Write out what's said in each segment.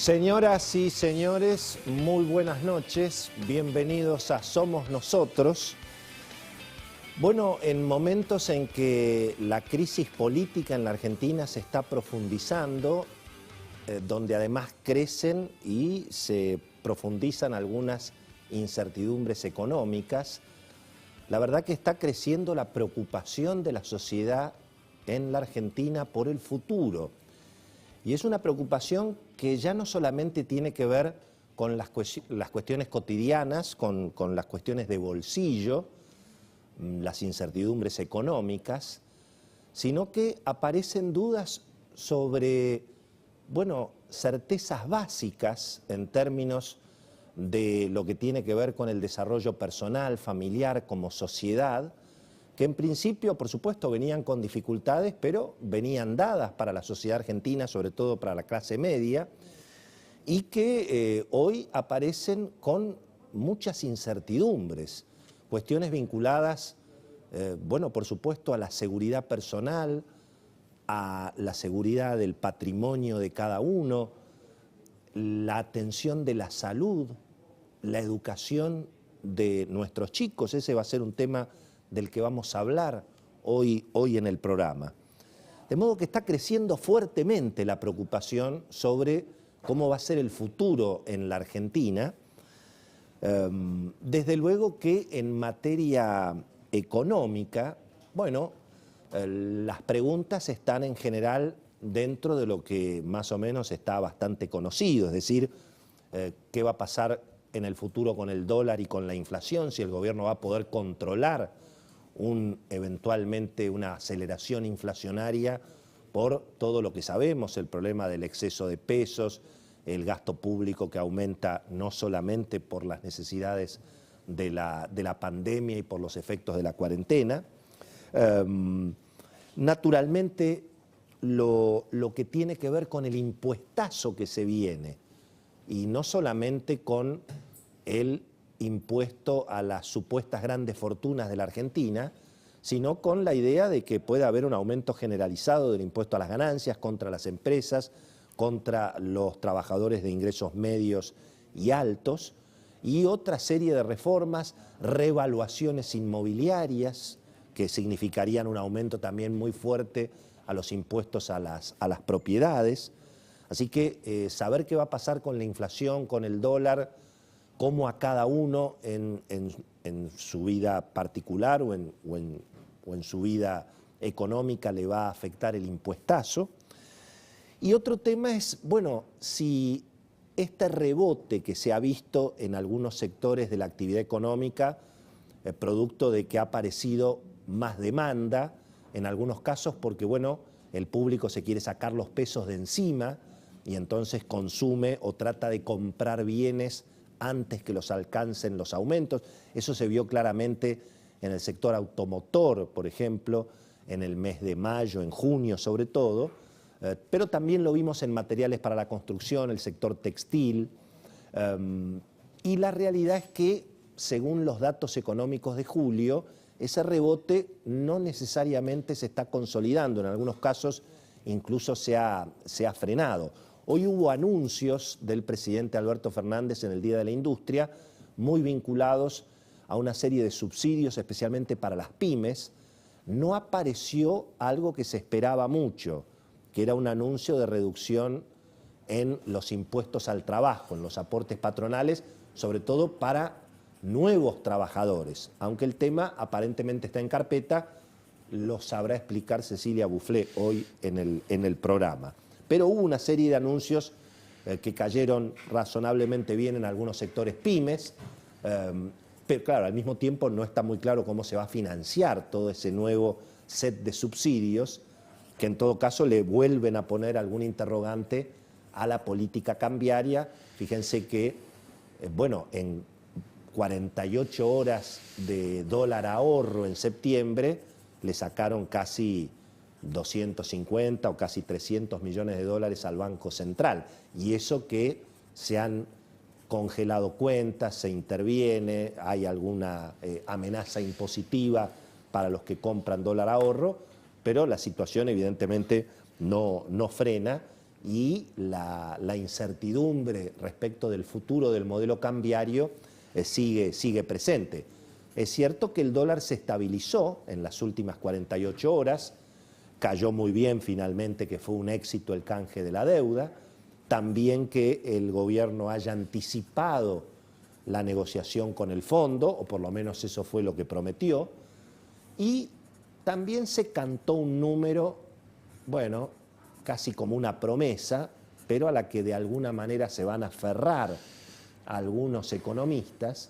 Señoras y señores, muy buenas noches, bienvenidos a Somos Nosotros. Bueno, en momentos en que la crisis política en la Argentina se está profundizando, donde además crecen y se profundizan algunas incertidumbres económicas, la verdad que está creciendo la preocupación de la sociedad en la Argentina por el futuro. Y es una preocupación que ya no solamente tiene que ver con las cuestiones cotidianas, con las cuestiones de bolsillo, las incertidumbres económicas, sino que aparecen dudas sobre, bueno, certezas básicas en términos de lo que tiene que ver con el desarrollo personal, familiar, como sociedad, que en principio, por supuesto, venían con dificultades, pero venían dadas para la sociedad argentina, sobre todo para la clase media, y que hoy aparecen con muchas incertidumbres, cuestiones vinculadas, bueno, por supuesto, a la seguridad personal, a la seguridad del patrimonio de cada uno, la atención de la salud, la educación de nuestros chicos. Ese va a ser un tema del que vamos a hablar hoy en el programa. De modo que está creciendo fuertemente la preocupación sobre cómo va a ser el futuro en la Argentina. Desde luego que en materia económica, bueno, las preguntas están en general dentro de lo que más o menos está bastante conocido, es decir, qué va a pasar en el futuro con el dólar y con la inflación, si el gobierno va a poder controlar eventualmente una aceleración inflacionaria por todo lo que sabemos, el problema del exceso de pesos, el gasto público que aumenta no solamente por las necesidades de la pandemia y por los efectos de la cuarentena. Naturalmente, lo que tiene que ver con el impuestazo que se viene, y no solamente con el impuesto a las supuestas grandes fortunas de la Argentina, sino con la idea de que puede haber un aumento generalizado del impuesto a las ganancias contra las empresas, contra los trabajadores de ingresos medios y altos, y otra serie de reformas, revaluaciones inmobiliarias, que significarían un aumento también muy fuerte a los impuestos a las propiedades. Así que saber qué va a pasar con la inflación, con el dólar, cómo a cada uno en su vida particular o en su vida económica le va a afectar el impuestazo. Y otro tema es, bueno, si este rebote que se ha visto en algunos sectores de la actividad económica, producto de que ha aparecido más demanda, en algunos casos porque, bueno, el público se quiere sacar los pesos de encima y entonces consume o trata de comprar bienes antes que los alcancen los aumentos. Eso se vio claramente en el sector automotor, por ejemplo, en el mes de mayo, en junio sobre todo, pero también lo vimos en materiales para la construcción, el sector textil, y la realidad es que, según los datos económicos de julio, ese rebote no necesariamente se está consolidando, en algunos casos incluso se ha frenado. Hoy hubo anuncios del presidente Alberto Fernández en el Día de la Industria, muy vinculados a una serie de subsidios, especialmente para las pymes. No apareció algo que se esperaba mucho, que era un anuncio de reducción en los impuestos al trabajo, en los aportes patronales, sobre todo para nuevos trabajadores. Aunque el tema aparentemente está en carpeta, lo sabrá explicar Cecilia Bouflé hoy en el programa. Pero hubo una serie de anuncios que cayeron razonablemente bien en algunos sectores pymes, pero claro, al mismo tiempo no está muy claro cómo se va a financiar todo ese nuevo set de subsidios, que en todo caso le vuelven a poner algún interrogante a la política cambiaria. Fíjense que, bueno, en 48 horas de dólar ahorro en septiembre, le sacaron casi 250 o casi 300 millones de dólares al Banco Central. Y eso que se han congelado cuentas, se interviene, hay alguna amenaza impositiva para los que compran dólar ahorro, pero la situación evidentemente no frena y la incertidumbre respecto del futuro del modelo cambiario sigue presente. Es cierto que el dólar se estabilizó en las últimas 48 horas, cayó muy bien finalmente, que fue un éxito el canje de la deuda, también que el gobierno haya anticipado la negociación con el fondo, o por lo menos eso fue lo que prometió, y también se cantó un número, bueno, casi como una promesa, pero a la que de alguna manera se van a aferrar algunos economistas,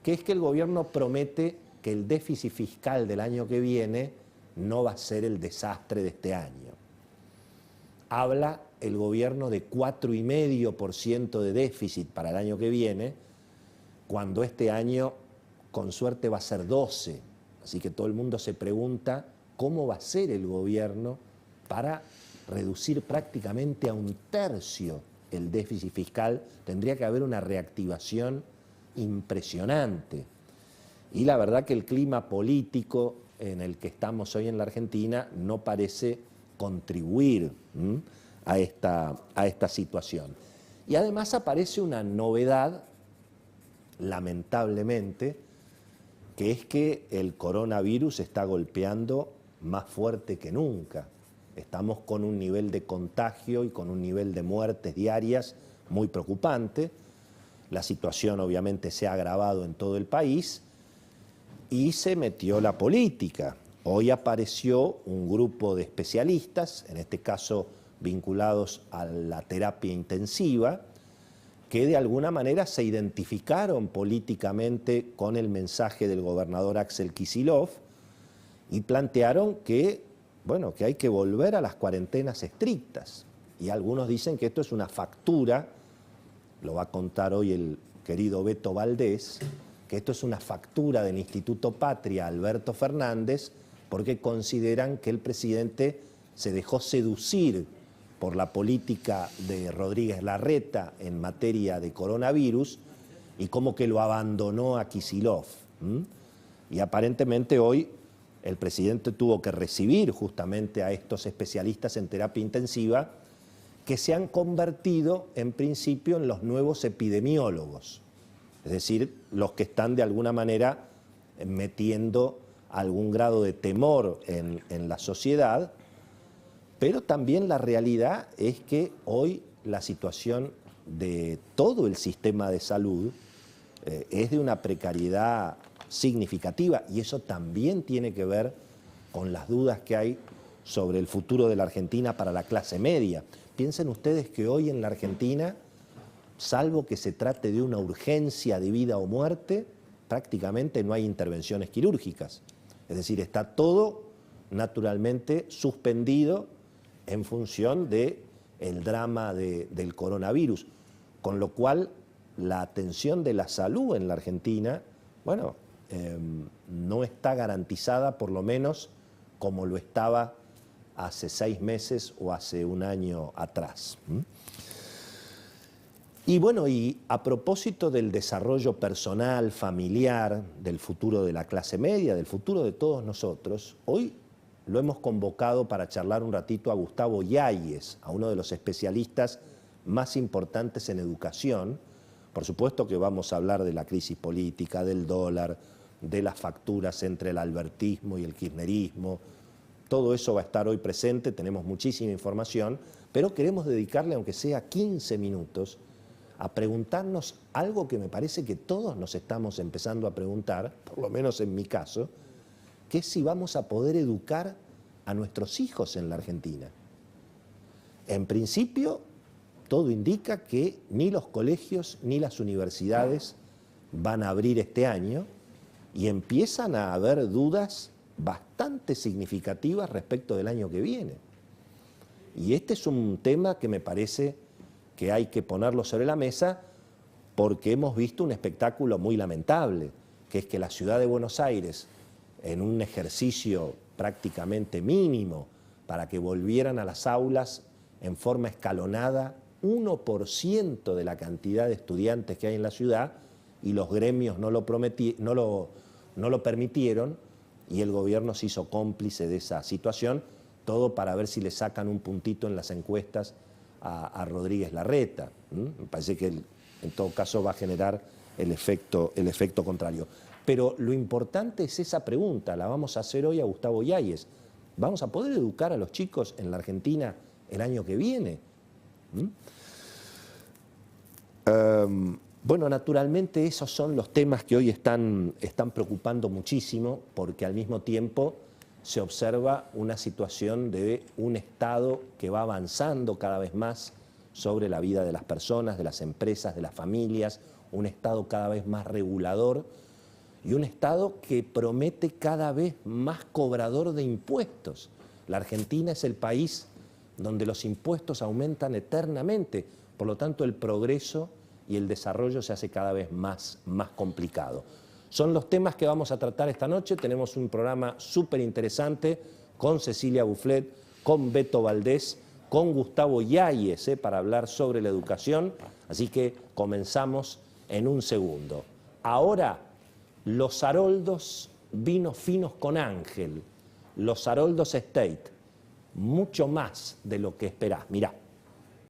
que es que el gobierno promete que el déficit fiscal del año que viene no va a ser el desastre de este año. Habla el gobierno de 4,5% de déficit para el año que viene, cuando este año con suerte va a ser 12%. Así que todo el mundo se pregunta cómo va a ser el gobierno para reducir prácticamente a 1/3 el déficit fiscal. Tendría que haber una reactivación impresionante. Y la verdad que el clima político en el que estamos hoy en la Argentina no parece contribuir a esta situación. Y además aparece una novedad, lamentablemente, que es que el coronavirus está golpeando más fuerte que nunca. Estamos con un nivel de contagio y con un nivel de muertes diarias muy preocupante. La situación obviamente se ha agravado en todo el país y se metió la política. Hoy apareció un grupo de especialistas, en este caso vinculados a la terapia intensiva, que de alguna manera se identificaron políticamente con el mensaje del gobernador Axel Kicillof y plantearon que, bueno, que hay que volver a las cuarentenas estrictas. Y algunos dicen que esto es una factura, lo va a contar hoy el querido Beto Valdés, que esto es una factura del Instituto Patria Alberto Fernández, porque consideran que el presidente se dejó seducir por la política de Rodríguez Larreta en materia de coronavirus y como que lo abandonó a Kicillof. Y aparentemente hoy el presidente tuvo que recibir justamente a estos especialistas en terapia intensiva que se han convertido en principio en los nuevos epidemiólogos, es decir, los que están de alguna manera metiendo algún grado de temor en la sociedad. Pero también la realidad es que hoy la situación de todo el sistema de salud es de una precariedad significativa y eso también tiene que ver con las dudas que hay sobre el futuro de la Argentina para la clase media. Piensen ustedes que hoy en la Argentina, salvo que se trate de una urgencia de vida o muerte, prácticamente no hay intervenciones quirúrgicas. Es decir, está todo naturalmente suspendido en función del drama del coronavirus, con lo cual la atención de la salud en la Argentina, bueno, no está garantizada por lo menos como lo estaba hace 6 meses o hace un año atrás. Y bueno, y a propósito del desarrollo personal, familiar, del futuro de la clase media, del futuro de todos nosotros, hoy lo hemos convocado para charlar un ratito a Gustavo Yáñez, a uno de los especialistas más importantes en educación. Por supuesto que vamos a hablar de la crisis política, del dólar, de las facturas entre el albertismo y el kirchnerismo. Todo eso va a estar hoy presente, tenemos muchísima información, pero queremos dedicarle, aunque sea 15 minutos, a preguntarnos algo que me parece que todos nos estamos empezando a preguntar, por lo menos en mi caso, que es si vamos a poder educar a nuestros hijos en la Argentina. En principio, todo indica que ni los colegios ni las universidades van a abrir este año y empiezan a haber dudas bastante significativas respecto del año que viene. Y este es un tema que me parece que hay que ponerlo sobre la mesa porque hemos visto un espectáculo muy lamentable, que es que la ciudad de Buenos Aires, en un ejercicio prácticamente mínimo para que volvieran a las aulas en forma escalonada 1% de la cantidad de estudiantes que hay en la ciudad, y los gremios no lo permitieron, y el gobierno se hizo cómplice de esa situación, todo para ver si le sacan un puntito en las encuestas a Rodríguez Larreta. Me parece que en todo caso va a generar el efecto contrario. Pero lo importante es esa pregunta, la vamos a hacer hoy a Gustavo Yáñez. ¿Vamos a poder educar a los chicos en la Argentina el año que viene? Bueno, naturalmente esos son los temas que hoy están preocupando muchísimo, porque al mismo tiempo se observa una situación de un Estado que va avanzando cada vez más sobre la vida de las personas, de las empresas, de las familias, un Estado cada vez más regulador y un Estado que promete cada vez más cobrador de impuestos. La Argentina es el país donde los impuestos aumentan eternamente, por lo tanto el progreso y el desarrollo se hace cada vez más complicado. Son los temas que vamos a tratar esta noche. Tenemos un programa súper interesante con Cecilia Bufflet, con Beto Valdés, con Gustavo Yáñez para hablar sobre la educación. Así que comenzamos en un segundo. Ahora, los Haroldos vinos finos con Ángel, los Haroldos Estate, mucho más de lo que esperás. Mirá.